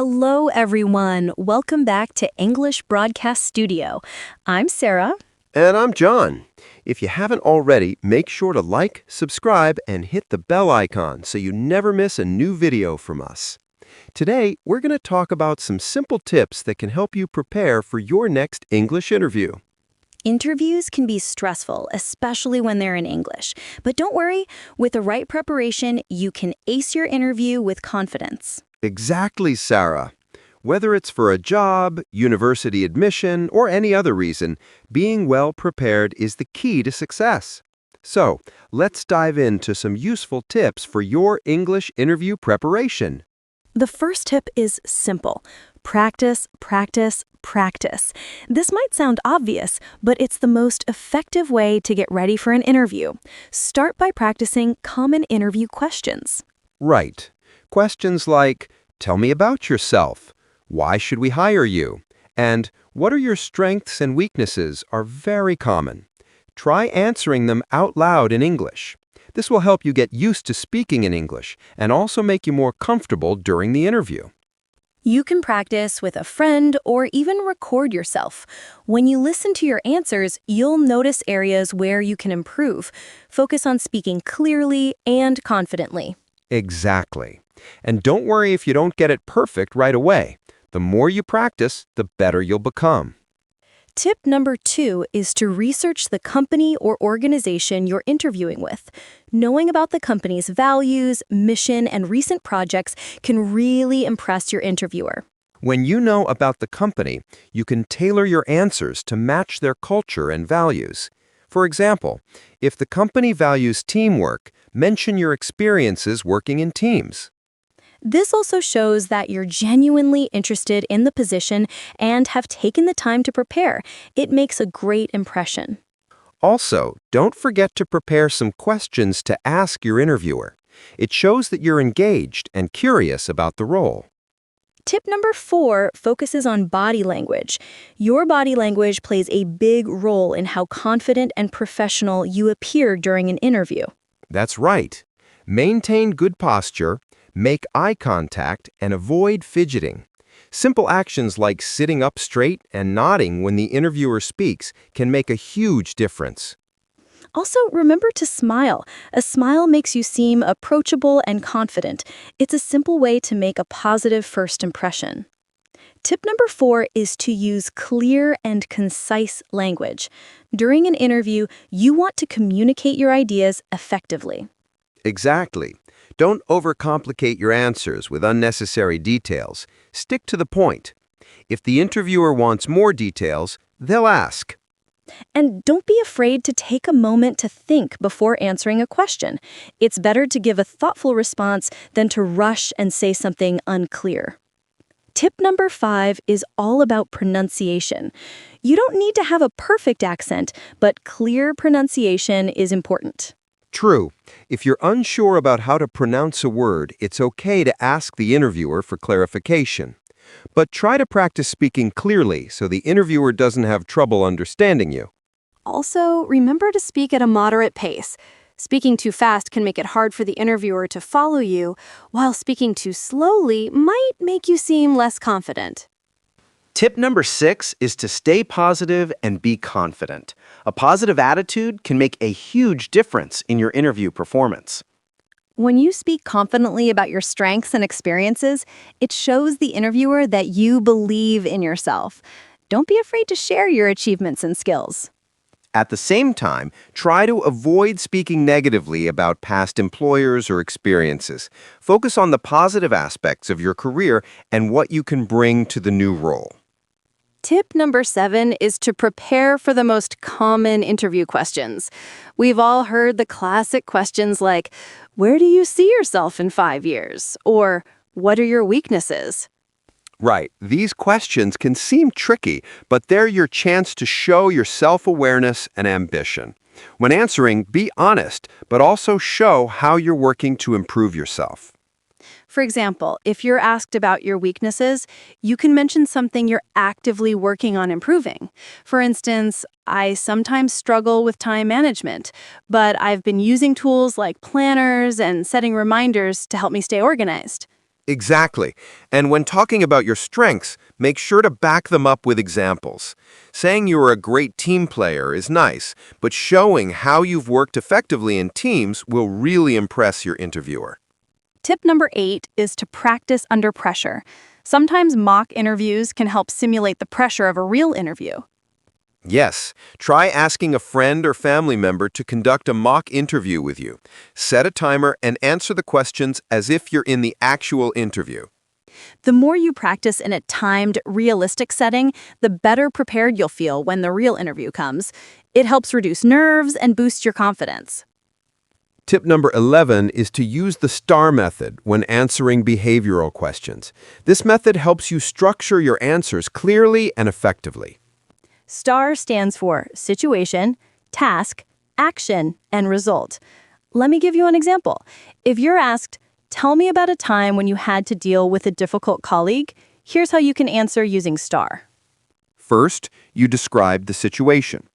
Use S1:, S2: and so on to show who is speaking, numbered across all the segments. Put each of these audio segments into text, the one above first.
S1: Hello, everyone. Welcome back to English Broadcast Studio. I'm Sarah.
S2: And I'm John. If you haven't already, make sure to like, subscribe, and hit the bell icon so you never miss a new video from us. Today, we're going to talk about some simple tips that can help you prepare for your next English interview.
S1: Interviews can be stressful, especially when they're in English. But don't worry, with the right preparation, you can ace your interview with confidence.
S2: Exactly, Sarah. Whether it's for a job, university admission, or any other reason, being well prepared is the key to success. So, let's dive into some useful tips for your English interview preparation.
S1: The first tip is simple. Practice, practice, practice. This might sound obvious, but it's the most effective way to get ready for an interview. Start by practicing common interview questions.
S2: Right. Questions like, tell me about yourself. Why should we hire you? And what are your strengths and weaknesses are very common. Try answering them out loud in English. This will help you get used to speaking in English and also make you more comfortable during the interview.
S1: You can practice with a friend or even record yourself. When you listen to your answers, you'll notice areas where you can improve. Focus on speaking clearly and confidently.
S2: Exactly. And don't worry if you don't get it perfect right away. The more you practice, the better you'll become.
S1: Tip number 2 is to research the company or organization you're interviewing with. Knowing about the company's values, mission, and recent projects can really impress your interviewer.
S2: When you know about the company, you can tailor your answers to match their culture and values. For example, if the company values teamwork, mention your experiences working in teams.
S1: This also shows that you're genuinely interested in the position and have taken the time to prepare. It makes a great impression.
S2: Also, don't forget to prepare some questions to ask your interviewer. It shows that you're engaged and curious about the role.
S1: Tip number 4 focuses on body language. Your body language plays a big role in how confident and professional you appear during an interview.
S2: That's right. Maintain good posture, make eye contact, and avoid fidgeting. Simple actions like sitting up straight and nodding when the interviewer speaks can make a huge difference.
S1: Also, remember to smile. A smile makes you seem approachable and confident. It's a simple way to make a positive first impression. Tip number 4 is to use clear and concise language. During an interview, you want to communicate your ideas effectively.
S2: Exactly. Don't overcomplicate your answers with unnecessary details. Stick to the point. If the interviewer wants more details, they'll ask.
S1: And don't be afraid to take a moment to think before answering a question. It's better to give a thoughtful response than to rush and say something unclear. Tip number 5 is all about pronunciation. You don't need to have a perfect accent, but clear pronunciation is important.
S2: True. If you're unsure about how to pronounce a word, it's okay to ask the interviewer for clarification. But try to practice speaking clearly so the interviewer doesn't have trouble understanding you.
S3: Also, remember to speak at a moderate pace. Speaking too fast can make it hard for the interviewer to follow you, while speaking too slowly might make you seem less confident.
S4: Tip number 6 is to stay positive and be confident. A positive attitude can make a huge difference in your interview performance.
S3: When you speak confidently about your strengths and experiences, it shows the interviewer that you believe in yourself. Don't be afraid to share your achievements and skills.
S2: At the same time, try to avoid speaking negatively about past employers or experiences. Focus on the positive aspects of your career and what you can bring to the new role.
S3: Tip number 7 is to prepare for the most common interview questions. We've all heard the classic questions like, where do you see yourself in 5 years? Or, what are your weaknesses?
S2: Right. These questions can seem tricky, but they're your chance to show your self-awareness and ambition. When answering, be honest, but also show how you're working to improve yourself.
S3: For example, if you're asked about your weaknesses, you can mention something you're actively working on improving. For instance, I sometimes struggle with time management, but I've been using tools like planners and setting reminders to help me stay organized.
S2: Exactly. And when talking about your strengths, make sure to back them up with examples. Saying you're a great team player is nice, but showing how you've worked effectively in teams will really impress your interviewer.
S3: Tip number 8 is to practice under pressure. Sometimes mock interviews can help simulate the pressure of a real interview.
S2: Yes, try asking a friend or family member to conduct a mock interview with you. Set a timer and answer the questions as if you're in the actual interview.
S3: The more you practice in a timed, realistic setting, the better prepared you'll feel when the real interview comes. It helps reduce nerves and boost your confidence.
S2: Tip number 11 is to use the STAR method when answering behavioral questions. This method helps you structure your answers clearly and effectively.
S3: STAR stands for situation, task, action, and result. Let me give you an example. If you're asked, "Tell me about a time when you had to deal with a difficult colleague," here's how you can answer using STAR.
S2: First, you describe the situation.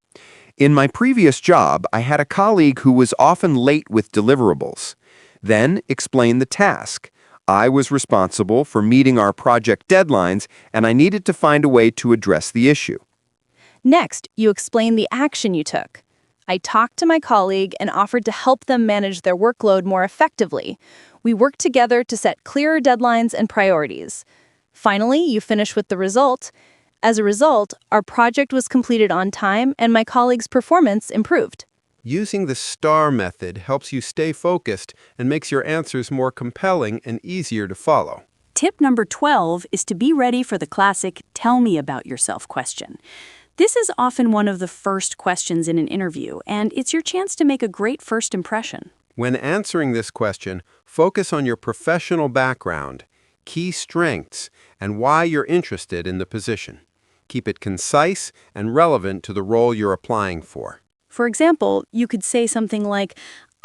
S2: In my previous job, I had a colleague who was often late with deliverables. Then, explain the task. I was responsible for meeting our project deadlines, and I needed to find a way to address the issue.
S3: Next, you explain the action you took. I talked to my colleague and offered to help them manage their workload more effectively. We worked together to set clearer deadlines and priorities. Finally, you finish with the result. As a result, our project was completed on time and my colleague's performance improved.
S2: Using the STAR method helps you stay focused and makes your answers more compelling and easier to follow.
S5: Tip number 12 is to be ready for the classic "tell me about yourself" question. This is often one of the first questions in an interview, and it's your chance to make a great first impression.
S2: When answering this question, focus on your professional background, key strengths, and why you're interested in the position. Keep it concise and relevant to the role you're applying for.
S3: For example, you could say something like,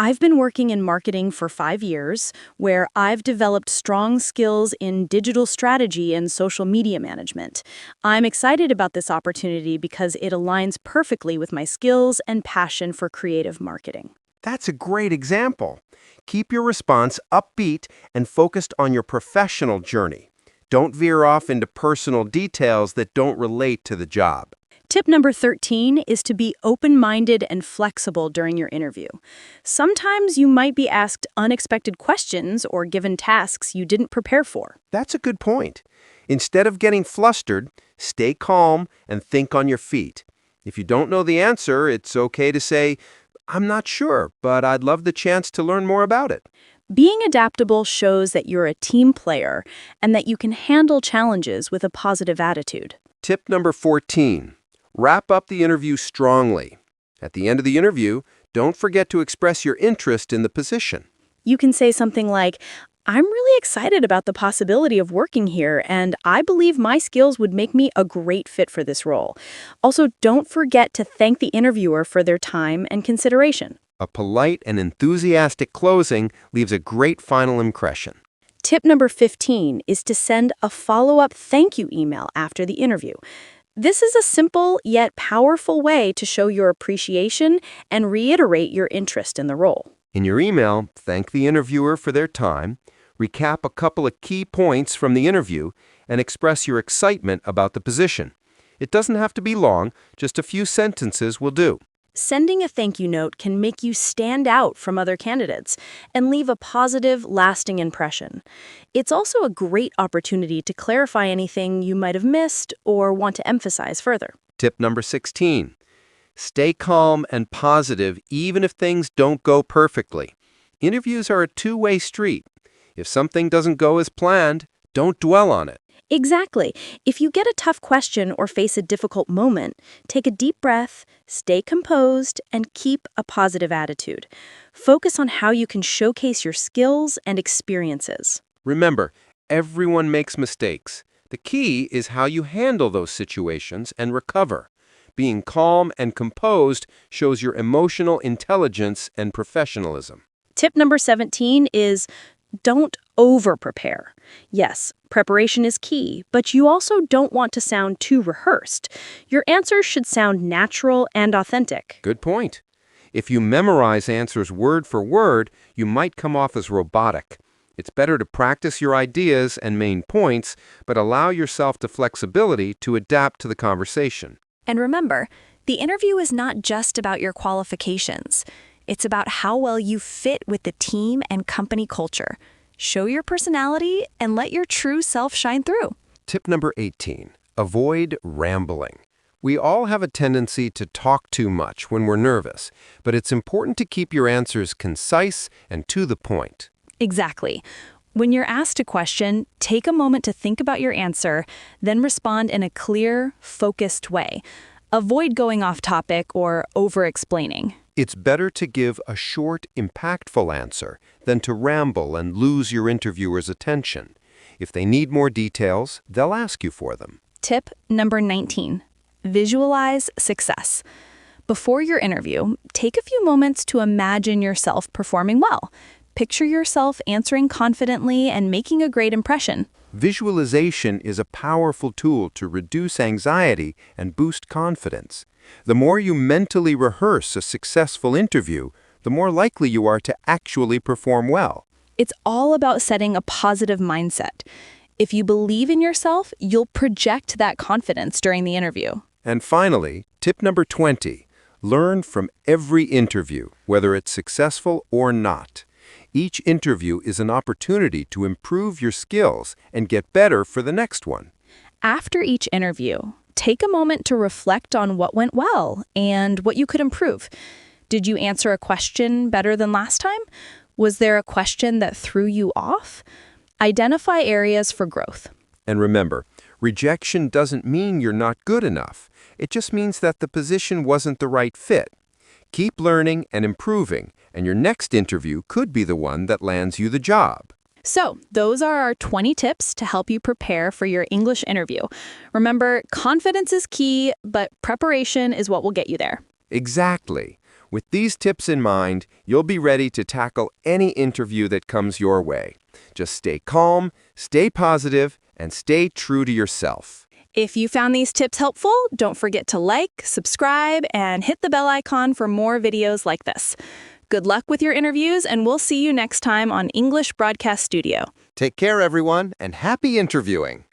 S3: "I've been working in marketing for 5 years, where I've developed strong skills in digital strategy and social media management. I'm excited about this opportunity because it aligns perfectly with my skills and passion for creative marketing."
S2: That's a great example. Keep your response upbeat and focused on your professional journey. Don't veer off into personal details that don't relate to the job.
S3: Tip number 13 is to be open-minded and flexible during your interview. Sometimes you might be asked unexpected questions or given tasks you didn't prepare for.
S2: That's a good point. Instead of getting flustered, stay calm and think on your feet. If you don't know the answer, it's okay to say, "I'm not sure, but I'd love the chance to learn more about it."
S3: Being adaptable shows that you're a team player and that you can handle challenges with a positive attitude.
S2: Tip number 14. Wrap up the interview strongly. At the end of the interview, don't forget to express your interest in the position.
S3: You can say something like, "I'm really excited about the possibility of working here, and I believe my skills would make me a great fit for this role." Also, don't forget to thank the interviewer for their time and consideration.
S2: A polite and enthusiastic closing leaves a great final impression.
S3: Tip number 15 is to send a follow-up thank you email after the interview. This is a simple yet powerful way to show your appreciation and reiterate your interest in the role.
S2: In your email, thank the interviewer for their time, recap a couple of key points from the interview, and express your excitement about the position. It doesn't have to be long, just a few sentences will do.
S3: Sending a thank you note can make you stand out from other candidates and leave a positive, lasting impression. It's also a great opportunity to clarify anything you might have missed or want to emphasize further.
S2: Tip number 16. Stay calm and positive even if things don't go perfectly. Interviews are a two-way street. If something doesn't go as planned, don't dwell on it.
S3: Exactly. If you get a tough question or face a difficult moment, take a deep breath, stay composed, and keep a positive attitude. Focus on how you can showcase your skills and experiences.
S2: Remember, everyone makes mistakes. The key is how you handle those situations and recover. Being calm and composed shows your emotional intelligence and professionalism.
S3: Tip number 17 is don't over-prepare. Yes, preparation is key, but you also don't want to sound too rehearsed. Your answers should sound natural and authentic.
S2: Good point. If you memorize answers word for word, you might come off as robotic. It's better to practice your ideas and main points, but allow yourself the flexibility to adapt to the conversation.
S1: And remember, the interview is not just about your qualifications. It's about how well you fit with the team and company culture. Show your personality and let your true self shine through.
S2: Tip number 18, avoid rambling. We all have a tendency to talk too much when we're nervous, but it's important to keep your answers concise and to the point.
S1: Exactly. When you're asked a question, take a moment to think about your answer, then respond in a clear, focused way. Avoid going off topic or over-explaining.
S2: It's better to give a short, impactful answer than to ramble and lose your interviewer's attention. If they need more details, they'll ask you for them.
S1: Tip number 19. Visualize success. Before your interview, take a few moments to imagine yourself performing well. Picture yourself answering confidently and making a great impression.
S2: Visualization is a powerful tool to reduce anxiety and boost confidence. The more you mentally rehearse a successful interview, the more likely you are to actually perform well.
S1: It's all about setting a positive mindset. If you believe in yourself, you'll project that confidence during the interview.
S2: And finally, tip number 20, learn from every interview, whether it's successful or not. Each interview is an opportunity to improve your skills and get better for the next one.
S1: After each interview, take a moment to reflect on what went well and what you could improve. Did you answer a question better than last time? Was there a question that threw you off? Identify areas for growth.
S2: And remember, rejection doesn't mean you're not good enough. It just means that the position wasn't the right fit. Keep learning and improving, and your next interview could be the one that lands you the job.
S1: So, those are our 20 tips to help you prepare for your English interview. Remember, confidence is key, but preparation is what will get you there.
S2: Exactly. With these tips in mind, you'll be ready to tackle any interview that comes your way. Just stay calm, stay positive, and stay true to yourself.
S1: If you found these tips helpful, don't forget to like, subscribe, and hit the bell icon for more videos like this. Good luck with your interviews, and we'll see you next time on English Broadcast Studio.
S2: Take care, everyone, and happy interviewing.